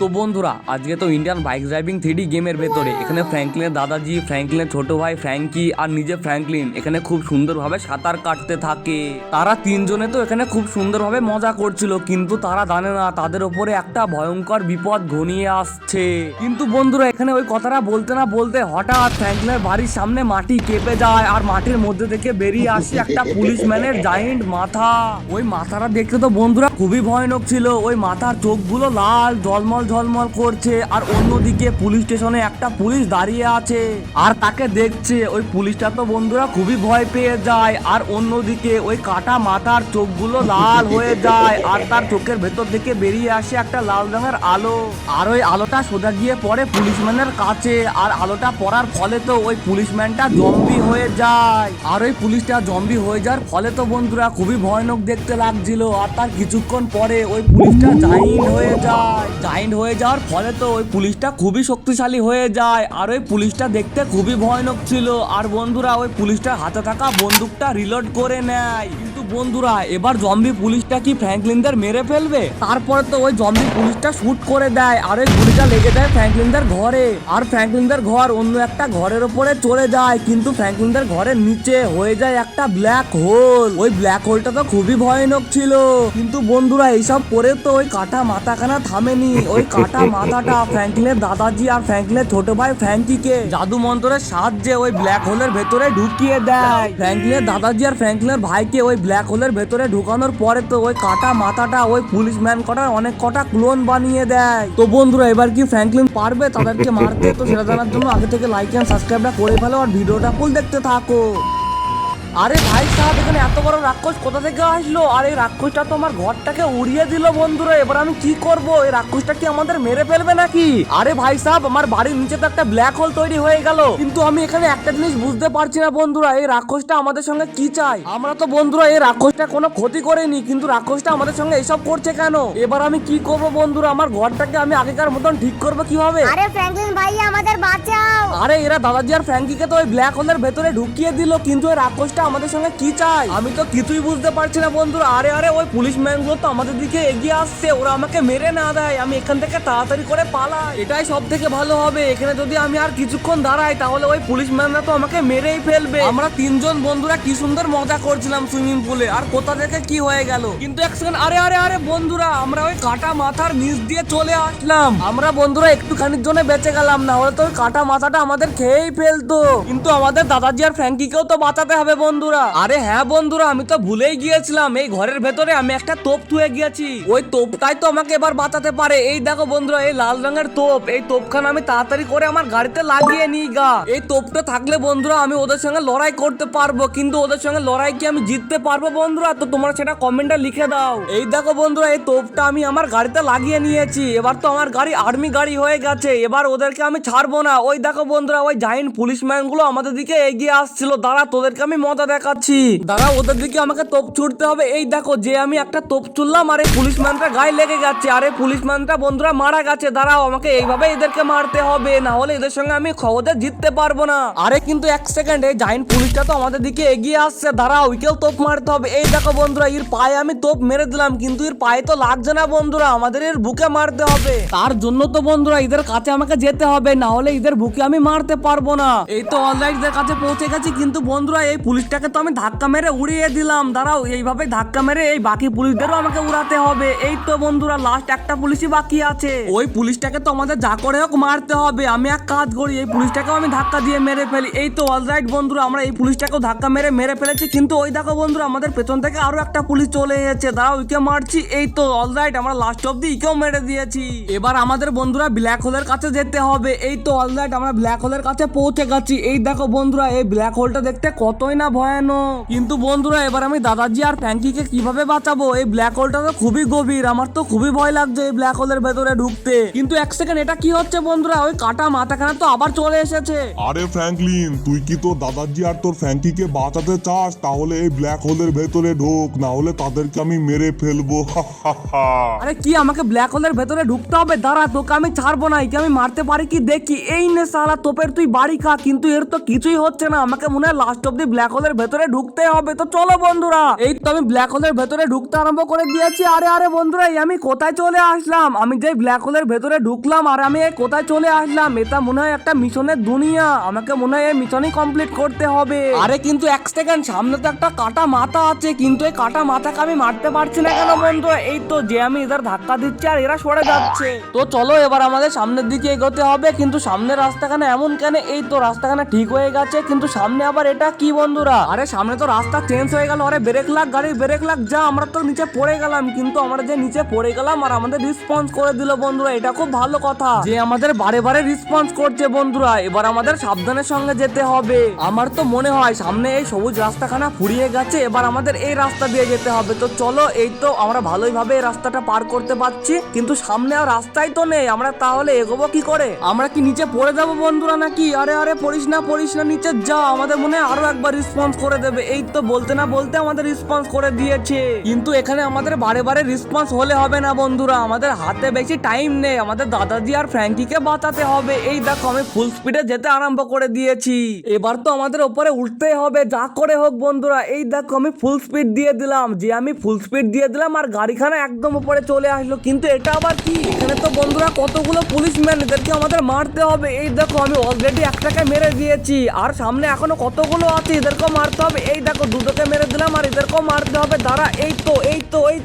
তো বন্ধুরা আজকে তো ইন্ডিয়ান বাইক ড্রাইভিং 3D গেমের ভেতরে এখানে ফ্র্যাঙ্কলিনের দাদাজি, ফ্র্যাঙ্কলিনের ছোট ভাই ফ্র্যাঙ্কি আর নিজে ফ্র্যাঙ্কলিন এখানে খুব সুন্দরভাবে সাঁতার কাটতে থাকে। তারা তিনজনে তো এখানে খুব সুন্দরভাবে মজা করছিল, কিন্তু তারা জানে না তাদের উপরে একটা ভয়ঙ্কর বিপদ ঘনিয়ে আসছে। কিন্তু বন্ধুরা এখানে ওই কথাটা বলতে না বলতে হঠাৎ ফ্র্যাঙ্কলিনের বাড়ির সামনে মাটি কেঁপে যায় আর মাটির মধ্যে থেকে বেরিয়ে আসে একটা পুলিশম্যানের জায়েন্ট মাথা। ওই মাথাটা দেখতে তো বন্ধুরা খুবই ভয়ানক ছিল। ওই মাথার চোখগুলো লাল ঝলমল ঝলমল করছে আর অন্যদিকে পুলিশ স্টেশনে একটা পুলিশ দাঁড়িয়ে আছে আর তাকে দেখছে। ওই পুলিশটা তো বন্ধুরা খুবই ভয় পেয়ে যায় আর অন্যদিকে ওই কাটা মাথার চোখগুলো লাল হয়ে যায় আর তার চোখের ভেতর থেকে বেরিয়ে আসে একটা লাল রঙের আলো আর ওই আলোটা সোজা গিয়ে পড়ে পুলিশম্যানের কাছে আর আলোটা পড়ার ফলে তো ওই পুলিশম্যানটা জম্বি হয়ে যায় আর ওই পুলিশটা জম্বি হয়ে যাওয়ার ফলে তো বন্ধুরা খুবই ভয়ানক দেখতে লাগছিল। আর তার কিছুক্ষণ পরে ওই পুলিশটা জায়েন্ট হয়ে যায়। জায়েন্ট হয়ে যাওয়ার ফলে তো ওই পুলিশটা খুবই শক্তিশালী হয়ে যায় আর ওই পুলিশটা দেখতে খুবই ভয়ানক ছিল। আর বন্ধুরা ওই পুলিশটার হাতে থাকা বন্দুকটা রিলোড করে নেয়। কিন্তু বন্ধুরা এবার জম্বি পুলিশটা কি ফ্র্যাঙ্কলিনদের মেরে ফেলবে? তারপরে তো ওই জম্বি পুলিশটা শুট করে দেয় আর ওই গুলিটা লেগে যায় ফ্র্যাঙ্কলিনদের ঘরে আর ফ্র্যাঙ্কলিনদের ঘর অন্য একটা ঘরের উপরে চলে যায়। কিন্তু ফ্র্যাঙ্কলিনদের ঘরের নিচে হয়ে যায় একটা ব্ল্যাক হোল। ওই ব্ল্যাক হোলটা তো খুবই ভয়ানক ছিল। কিন্তু বন্ধুরা এইসব করে তো ওই কাটা মাথাখানা থামেনি। ওই কাটা মাথাটা ফ্র্যাঙ্কলিনের দাদাজি আর ফ্র্যাঙ্কলিনের ছোট ভাই ফ্র্যাঙ্কিকে জাদু মন্ত্রের সাহায্যে ওই ব্ল্যাক হোলের ভেতরে ঢুকিয়ে দেয়। ফ্র্যাঙ্কলিনের দাদাজি আর ফ্র্যাঙ্কলিনের ভাইকে ওই ব্ল্যাক হোলের ভেতরে ঢুকানোর পরে তো ওই কাটা মাথাটা ওই পুলিশম্যান কটার অনেক কটা ক্লোন বানিয়ে দেয়। তো বন্ধুরা এবার কি ফ্র্যাঙ্কলিন পারবে তাদেরকে মারতে? তো সেটা জানার জন্য আগে থেকে লাইক এন্ড সাবস্ক্রাইবটা করে ফেলো আর ভিডিওটা ফুল দেখতে থাকো। আরে ভাই সাহেব এখানে এত বড় রাক্ষস কোথা থেকে আসলো? আর এই রাক্ষসটা তো আমার ঘরটাকে উড়িয়ে দিল বন্ধুরা। এবার আমি কি করব? এই রাক্ষসটা কি আমাদের মেরে ফেলবে নাকি? আরে ভাই সাহেব আমার বাড়ির নিচে তো একটা ব্ল্যাক হোল তৈরি হয়ে গেল, কিন্তু আমি এখানে একটা জিনিস বুঝতে পারছি না বন্ধুরা, এই রাক্ষসটা আমাদের সঙ্গে কি চাই? আমরা তো বন্ধুরা এই রাক্ষসটা কোনো ক্ষতি করিনি, কিন্তু রাক্ষসটা আমাদের সঙ্গে এসব করছে কেন? এবার আমি কি করব বন্ধুরা? আমার ঘরটাকে আমি আগেকার মতন ঠিক করব কিভাবে? আরে ফ্র্যাঙ্কলিন ভাই আমাদের বাঁচাও। আরে এরা দাদাজি আর ফ্র্যাঙ্কিকে তো ওই ব্ল্যাক হোলের ভেতরে ঢুকিয়ে দিল, কিন্তু ওই রাক্ষসটা আমাদের সঙ্গে কি চাই আমি তো কিছুই বুঝতে পারছি না বন্ধুরা। আরে আরে ওই পুলিশম্যান গুলো তো আমাদের দিকে এগিয়ে আসছে, ওরা আমাকে মেরে না দেয়, আমি এখান থেকে তাড়াতাড়ি করে পালাই, এটাই সব থেকে ভালো হবে। এখানে যদি আমি আর কিছুক্ষণ দাঁড়াই তাহলে ওই পুলিশম্যানরা তো আমাকে মেরেই ফেলবে। আমরা তিনজন বন্ধুরা কি সুন্দর মজা করছিলাম সুইমিং পুলে, আর কোথা থেকে কি হয়ে গেল। কিন্তু এক সেকেন্ড, আরে আরে আরে বন্ধুরা আমরা ওই কাটা মাথার নিচ দিয়ে চলে আসলাম। আমরা বন্ধুরা একটুখানির জন্য বেঁচে গেলাম, না হলে তো ওই কাটা মাথাটা আমাদের খেয়েই ফেলতো। কিন্তু আমাদের দাদাজি আর ফ্র্যাঙ্কিকেও তো বাঁচাতে হবে বন্ধুরা। আরে হ্যাঁ বন্ধুরা আমি তো ভুলেই গিয়েছিলাম, এই ঘরের ভেতরে আমি একটা তোপ থুয়ে গিয়েছি, ওই তোপটাই তো আমাকে এবার বাঁচাতে পারে। এই দেখো বন্ধুরা এই লাল রঙের তোপ, এই তোপখানা আমি তাড়াতাড়ি করে আমার গাড়িতে লাগিয়ে নিই গা। এই তোপটা থাকলে বন্ধুরা আমি ওদের সঙ্গে লড়াই করতে পারবো, কিন্তু ওদের সঙ্গে লড়াই কি আমি জিততে পারবো বন্ধুরা? তো তোমরা সেটা কমেন্টে লিখে দাও। এই দেখো বন্ধুরা এই তোপটা আমি আমার গাড়িতে লাগিয়ে নিয়েছি, এবার তো আমার গাড়ি আর্মি গাড়ি হয়ে গেছে, এবার ওদেরকে আমি ছাড়বো না। ওই দেখো বন্ধুরা ওই জায়েন্ট পুলিশম্যান গুলো আমাদের দিকে এগিয়ে আসছিল, দাঁড়া তোদেরকে আমি মজা দেখাচ্ছি, দাঁড়া ওদের দিকে আমাকে তোপ ছুটতে হবে। এই দেখো যে আমি একটা তোপ ছুড়লাম আর এই পুলিশম্যানটা গায়ে লেগে গেছে, আর এই পুলিশম্যানটা বন্ধুরা মারা গেছে। দাঁড়াও আমাকে এইভাবে এদেরকে মারতে হবে, না হলে এদের সঙ্গে আমি সহজে জিততে পারবো না। আরে কিন্তু এক সেকেন্ড, এই জায়েন্ট পুলিশটা তো আমাদের দিকে এগিয়ে আসছে, দাঁড়াও ওইকেও তোপ মারতে হবে। এই দেখো বন্ধুরা এর পায়ে আমি তোপ মেরে দিলাম, কিন্তু এর পায়ে তো লাগছে না বন্ধুরা, আমাদের এর বুকে মারতে হবে। তার জন্য তো বন্ধুরা এদের কাছে আমাকে যেতে হবে, না হলে এদের বুকে আমি মারতে পারবো না। এই তো অলরাইট এদের কাছে পৌঁছে গেছি, কিন্তু বন্ধুরা এই পুলিশটাকে তো আমি ধাক্কা মেরে উড়িয়ে দিলাম। দাঁড়াও এইভাবে ধাক্কা মেরে এই বাকি পুলিশদেরও আমাকে উড়াতে হবে। এই তো বন্ধুরা লাস্ট একটা পুলিশই বাকি আছে, ওই পুলিশটাকে তো আমাদের যা করে হোক মারতে হবে। আমি এক কাজ করি এই পুলিশটাকেও আমি ধাক্কা দিয়ে মেরে ফেলি। এই তো অলরাইট বন্ধুরা আমরা এই পুলিশটাকেও ধাক্কা মেরে ফেলেছি, কিন্তু ওই দেখো বন্ধুরা আমাদের পেছন থেকে আরো একটা পুলিশ চলে এসেছে, দাঁড়াও ওইকে মারছি। এই তো অলরাইট আমরা লাস্ট অব্দি একেও মেরে দিয়েছি। এবার আমাদের বন্ধুরা ব্ল্যাক হোলের কাছে যেতে হবে। এই তো অলরাইট আমরা ব্ল্যাক হোলের কাছে পৌঁছে গেছি। এই দেখো বন্ধুরা এই ব্ল্যাক হোলটা দেখতে কতই না ভয়ানক, কিন্তু বন্ধুরা এবার আমি দাদাজি আর ফ্র্যাঙ্কিকে কিভাবে বাঁচাবো? এই ব্ল্যাক হোলটা তো খুবই গভীর, আমার তো খুবই ভয় লাগছে এই ব্ল্যাক হোলের ভেতরে ঢুকতে। কিন্তু এক সেকেন্ড, এটা কি হচ্ছে বন্ধুরা? ওই কাটা মাথাখানা তো আবার চলে এসেছে। আরে ফ্র্যাঙ্কলিন তুই কি তোর দাদাজি আর তোর ফ্র্যাঙ্কিকে বাঁচাতে চাস? তাহলে এই ব্ল্যাক হোলের ভেতরে ঢোক, না হলে তাদেরকে আমি মেরে ফেলবো। আরে কি আমাকে ব্ল্যাক হোলের ভেতরে ঢুকতে হবে? দাঁড়া তোকে আমি ছাড়বো না, একে আমি মারতে পারি কি দেখি। এই নে সালা তোপের তুই বাড়ি খা, কিন্তু এর তো কিছুই হচ্ছে না, আমাকে মনে হয় লাস্ট অব্দি ব্ল্যাক হোলের হোলের ভেতরে ঢুকতে হবে। তো চলো বন্ধুরা, এই তো আমি ব্ল্যাক হোলের ভেতরে ঢুকতে আরম্ভ করে দিয়েছি। আরে আরে বন্ধুরা, আমি কোথায় চলে আসলাম? আমি যে ব্ল্যাক হোলের ভেতরে ঢুকলাম আর আমি কোথায় চলে আসলাম? এটা মনে হয় একটা মিশনের দুনিয়া। আমাকে মনে হয় এই মিশনই কমপ্লিট করতে হবে। আরে কিন্তু এক সেকেন্ড, সামনে তো একটা কাটা মাথা আছে, কিন্তু এই কাটা মাথাকে আমি মারতে পারছি না কেন বন্ধু? এই তো যে আমি এদের ধাক্কা দিচ্ছি আর এরা সরে যাচ্ছে। তো চলো এবার আমাদের সামনের দিকে এগোতে হবে। কিন্তু সামনের রাস্তাখানে এমন কেন? এই তো রাস্তাখানে ঠিক হয়ে গেছে, কিন্তু সামনে আবার এটা কি বন্ধুরা? আরে সামনে তো রাস্তা চেঞ্জ হয়ে গেল। আরে ব্রেক লাগ, গাড়ি ব্রেক লাগ। যা, আমরা তো নিচে পড়ে গেলাম। কিন্তু আমরা যে নিচে পড়ে গেলাম আর আমাদের রেসপন্স করে দিল বন্ধুরা, এটা খুব ভালো কথা যে আমাদের বারে বারে রেসপন্স করছে বন্ধুরা। এবার আমাদের সাবধানের সঙ্গে যেতে হবে। আমার তো মনে হয় সামনে এই সবুজ রাস্তাখানা ফুরিয়ে গেছে, এবার আমাদের এই রাস্তা দিয়ে যেতে হবে। তো চলো, এই তো আমরা ভালোই ভাবে এই রাস্তাটা পার করতে পারছি, কিন্তু সামনে আর রাস্তাই তো নেই। আমরা তাহলে এগোবো কি করে? আমরা কি নিচে পড়ে যাবো বন্ধুরা নাকি? আরে আরে পড়িস না নিচে যা, আমাদের মনে হয় আরো একবার রেসপন্স করে দেবে। এই তো বলতে না বলতে আমাদের রেসপন্স করে দিয়েছে, কিন্তু এখানে আমাদের বারে বারে রেসপন্স হলে হবে না বন্ধুরা। আমাদের হাতে বেশি টাইম নেই, আমাদের দাদাজি আর ফ্র্যাঙ্কিকে বাঁচাতে হবে। এই দেখো আমি ফুল স্পিডে যেতে আরম্ভ করে দিয়েছি। এবার তো আমাদের উপরে উঠতেই হবে যা করে হোক বন্ধুরা। এই দেখো আমি ফুল স্পিড দিয়ে দিলাম, যে আমি ফুল স্পিড দিয়ে দিলাম আর গাড়িখানা একদম উপরে চলে আসলো। কিন্তু এটা আবার কি? এখানে তো বন্ধুরা কতগুলো পুলিশম্যান, এদেরকে আমাদের মারতে হবে। এই দেখো আমি অলরেডি একটাকে মেরে দিয়েছি আর সামনে এখনো কতগুলো আছে, এদেরকেও মারতে হবে। এই দেখো দুটোকে মেরে দিলাম আর এদেরকেও মারতে হবে। দাঁড়া, এই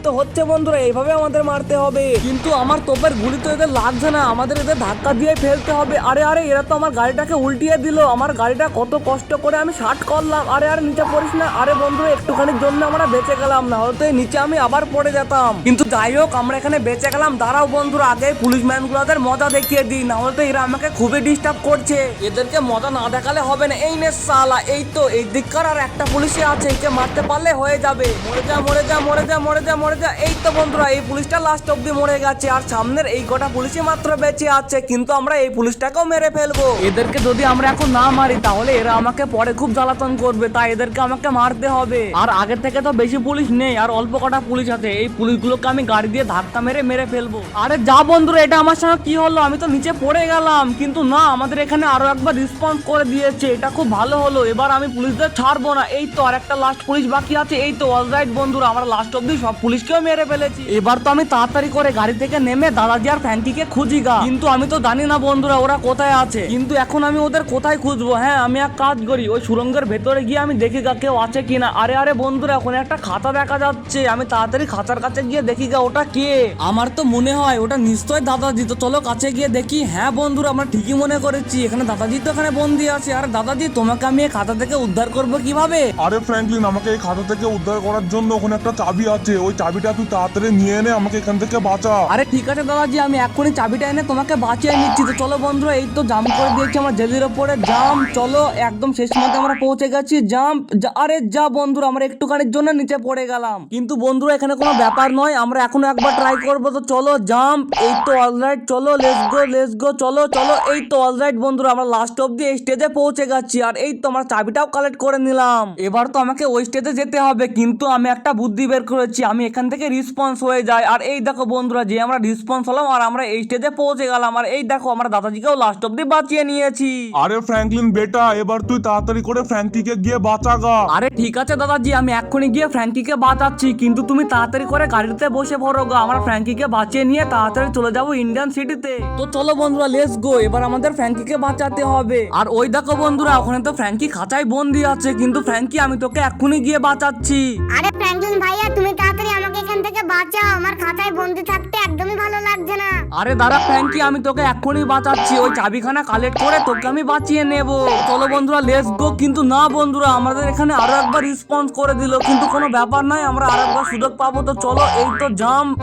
তো হচ্ছে বন্ধুরা, এইভাবে আমাদের মারতে হবে। কিন্তু আমার তোপের গুলি তো এদের লাগছে না, আমাদের এদের ধাক্কা দিয়ে ফেলতে হবে। আরে আরে এরা তো আমার গাড়িটাকে উল্টিয়ে দিল। আমার গাড়িটা কত কষ্ট করে আমি শার্ট করলাম। আরে আরে নিচে পড়িস না। আরে বন্ধু একটুখানির জন্য আমরা বেঁচে গেলাম, না হয়তো এই নিচে আমি আবার পড়ে যেতাম। কিন্তু যাই হোক আমরা এখানে বেঁচে গেলাম। দাঁড়াও বন্ধুরা, আগে পুলিশ ম্যান গুলোদের মজা দেখিয়ে দিই, না হয়তো এরা আমাকে খুবই ডিস্টার্ব করছে। এদেরকে মজা না দেখালে হবে না। এই নে সালা, এই তো এই দিককার আর একটা পুলিশই আছে, একে মারতে পারলে হয়ে যাবে। মরে যা মরে যা মরে যা মরে যা মরে যা। এই তো বন্ধুরা এই পুলিশটা লাস্ট অব্দি মরে গেছে আর সামনের এই গোটা পুলিশই মাত্র বেঁচে আছে, কিন্তু আমরা এই পুলিশটাকেও মেরে ফেলবো। এদেরকে যদি আমরা এখন না মারি তাহলে এরা আমাকে পরে খুব জ্বালাতন করবে, তাই এদেরকে আমাকে মারতে হবে। আর আগে থেকে তো বেশি পুলিশ নেই আর অল্প কটা পুলিশ আছে, এই পুলিশগুলোকে আমি গাড়ি দিয়ে ধাক্কা মেরে ফেলবো। আরে যা বন্ধুরা, এটা আমার সঙ্গে কি হলো? আমি তো নিচে পড়ে গেলাম, কিন্তু না আমাদের এখানে আরো একবার রেসপন্স করে দিয়েছে, এটা খুব ভালো হলো। এবার আমি পুলিশদের ছাড়বো না। এই তো আর একটা লাস্ট পুলিশ বাকি আছে। এই তো অলরাইট বন্ধুরা, আমরা লাস্ট অব্দি সব পুলিশকেও মেরে ফেলেছি। এবার তো আমি তাড়াতাড়ি করে গাড়ি থেকে নেমে দাদাজি আর ফ্র্যাঙ্কিকে খুঁজি গা, কিন্তু আমি তো জানি না বন্ধুরা ওরা কোথায় আছে। কিন্তু এখন আমি ওদের কোথায় খুঁজবো? হ্যাঁ আমি এক কাজ করি, ওই সুরঙ্গের ভেতরে গিয়ে আমি দেখি গা কেউ আছে কিনা। আরে আরে বন্ধুরা ওখানে একটা খাতা দেখা যাচ্ছে, আমি তাড়াতাড়ি খাতার কাছে গিয়ে দেখি গা ওটা কে। আমার তো মনে হয় ওটা নিশ্চয় দাদাজি। তো চলো কাছে গিয়ে দেখি। হ্যাঁ বন্ধুরা আমরা ঠিকই মনে করেছি, এখানে দাদাজি তো এখানে বন্দি আছে। আর দাদাজি তোমাকে আমি এই খাতা থেকে উদ্ধার করবো কিভাবে? আরে ফ্র্যাঙ্কলিন, আমাকে এই খাতা থেকে উদ্ধার করার জন্য ওখানে একটা চাবি আছে, ওই চাবিটা তুই তাড়াতাড়ি নিয়ে এনে আমাকে এখান থেকে বাঁচা। আরে ঠিক আছে দাদাজি, আমি এক্ষুনি চাবিটা এনে তোমাকে বাঁচিয়ে নিচ্ছি। তো চলো বন্ধুরা, এই তো জাম্প করে দিয়েছি আমার জেলির ওপরে। জাম্প, চলো একদম শেষ মধ্যে আমরা পৌঁছে গেছি। জাম্প, আরে যা বন্ধুরা, আমরা একটুখানির জন্য নিচে পড়ে গেলাম, কিন্তু বন্ধুরা এখানে কোনো ব্যাপার নয়, আমরা এখনো একবার ট্রাই করবো। তো চলো জাম্প, এই তো অলরাইট, চলো লেটস গো চলো চলো। এই তো অলরাইট বন্ধুরা, আমরা লাস্ট অব্দি এই স্টেজে পৌঁছে গেছি আর এই তো আমার চাবিটাও কালেক্ট করে নিলাম। এবার তো আমাকে ওই স্টেজে যেতে হবে, কিন্তু আমি একটা বুদ্ধি বের করেছি, আমি এখান থেকে রেসপন্স হয়ে যাই। আর এই দেখো বন্ধুরা, যে আমরা রেসপন্স হলাম আর আমরা এই স্টেজে পৌঁছে গেলাম। আর এই দেখো আমরা দাদাজিকেও লাস্ট অব্দি বাঁচিয়ে নিয়েছি। আরে ফ্র্যাঙ্কলিন বেটা, এবার তুই তাড়াতাড়ি করে ফ্র্যাঙ্কিকে গিয়ে বাঁচাগা। আরে ঠিক আছে দাদাজি, আমি এক্ষুনি গিয়ে ফ্র্যাঙ্কিকে বাঁচাচ্ছি, কিন্তু তুমি তাড়াতাড়ি করে গাড়িতে বসে পড়ো গা। আমরা ফ্র্যাঙ্কিকে বাঁচিয়ে নিয়ে তাড়াতাড়ি চলে যাবো ইন্ডিয়ান সিটিতে। তো চলো বন্ধুরা লেটস গো, এবার আমাদের ফ্র্যাঙ্কিকে বাঁচাতে হবে। আর ওই দেখো বন্ধুরা, ওখানে তো ফ্র্যাঙ্কি খাঁচায় বন্দি আছে, কিন্তু ফ্র্যাঙ্কি আমি তোকে এক্ষুনি গিয়ে বাঁচাচ্ছি। আরে ফ্র্যাঙ্কলিন ভাইয়া, তুমি তাড়াতাড়ি আমাকে এখান থেকে বাঁচাও, আমার খাতায় বন্দি থাকতে একদমই ভালো লাগছে না। আরে দাঁড়া ফ্র্যাঙ্কি, আমি তোকে এক্ষুনি বাঁচাচ্ছি, ওই চাবিখানা কালেক্ট করে তোকে আমি বাঁচিয়ে নেব। চলো বন্ধুরা লেটস গো। কিন্তু না বন্ধুরা, আমাদের এখানে আরো একবার রেসপন্স করে দিল, কিন্তু কোনো ব্যাপার নাই, আমরা আরেকবার সুযোগ পাবো। তো চলো এই তো জাম্প,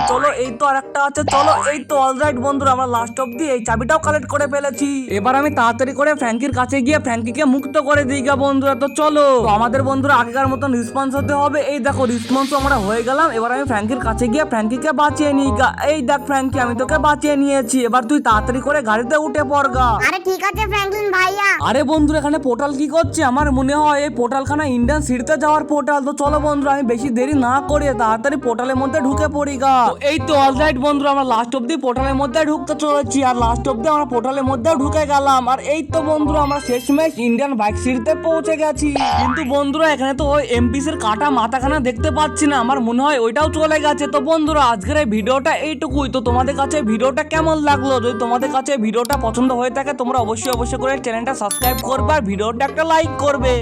চলো এই তো আরেকটা আছে, চলো এই তো অলরাইট বন্ধুরা, আমরা লাস্ট অব্দি এই চাবিটাও কালেক্ট করে ফেলেছি। এবার আমি তাড়াতাড়ি করে ফ্র্যাঙ্কির কাছে গিয়ে ফ্র্যাঙ্কিকে মুক্ত করে দিই গা বন্ধুরা। তো চলো, তো আমাদের বন্ধুরা আগেকার মতন রেসপন্স হতে হবে। এই দেখো রেসপন্স আমরা হয়ে গেলাম। এবার আমি ফ্র্যাঙ্কির কাছে গিয়ে ফ্র্যাঙ্কিকে বাঁচিয়ে নিই গা। এই দেখ ফ্র্যাঙ্কি, আমি তোকে বাঁচিয়ে নিয়েছি, এবার তুই তাড়াতাড়ি করে গাড়িতে উঠে পড়গা। আরে ঠিক আছে ফ্র্যাঙ্কলিন ভাইয়া। আরে বন্ধুরা এখানে পোর্টাল কি করছে? আমার মনে হয় এই পোর্টালখানা ইন্ডিয়ান সিটিতে যাওয়ার পোর্টাল। তো চলো বন্ধুরা আমি বেশি দেরি না করে তাড়াতাড়ি পোর্টালের মধ্যে ঢুকে পড়ি গা। এই তো অলরাইট বন্ধুরা, আমরা লাস্ট অব্দি পোর্টালের মধ্যে ঢুকতে চলেছি, আর লাস্ট অব্দি আমরা পোর্টালের মধ্যে ঢুকে গেলাম। আর এই তো বন্ধুরা আমরা শেষমেশ ইন্ডিয়ান বাইক সিটিতে পৌঁছে গেছি। কিন্তু বন্ধুরা এখানে তো ওই এমপিসির কাটা মাথাখানা দেখতে পাচ্ছি না, আমার মনে হয় ওইটাও চলে গেছে। তো বন্ধুরা আজকের এই ভিডিওটা এইটুকুই। তো তোমাদের কাছে ভিডিওটা কেমন লাগলো? যদি তোমাদের কাছে ভিডিওটা পছন্দ হয়ে থাকে তোমরা অবশ্যই করে চ্যানেলটা সাবস্ক্রাইব করবে আর ভিডিওটা একটা লাইক করবে।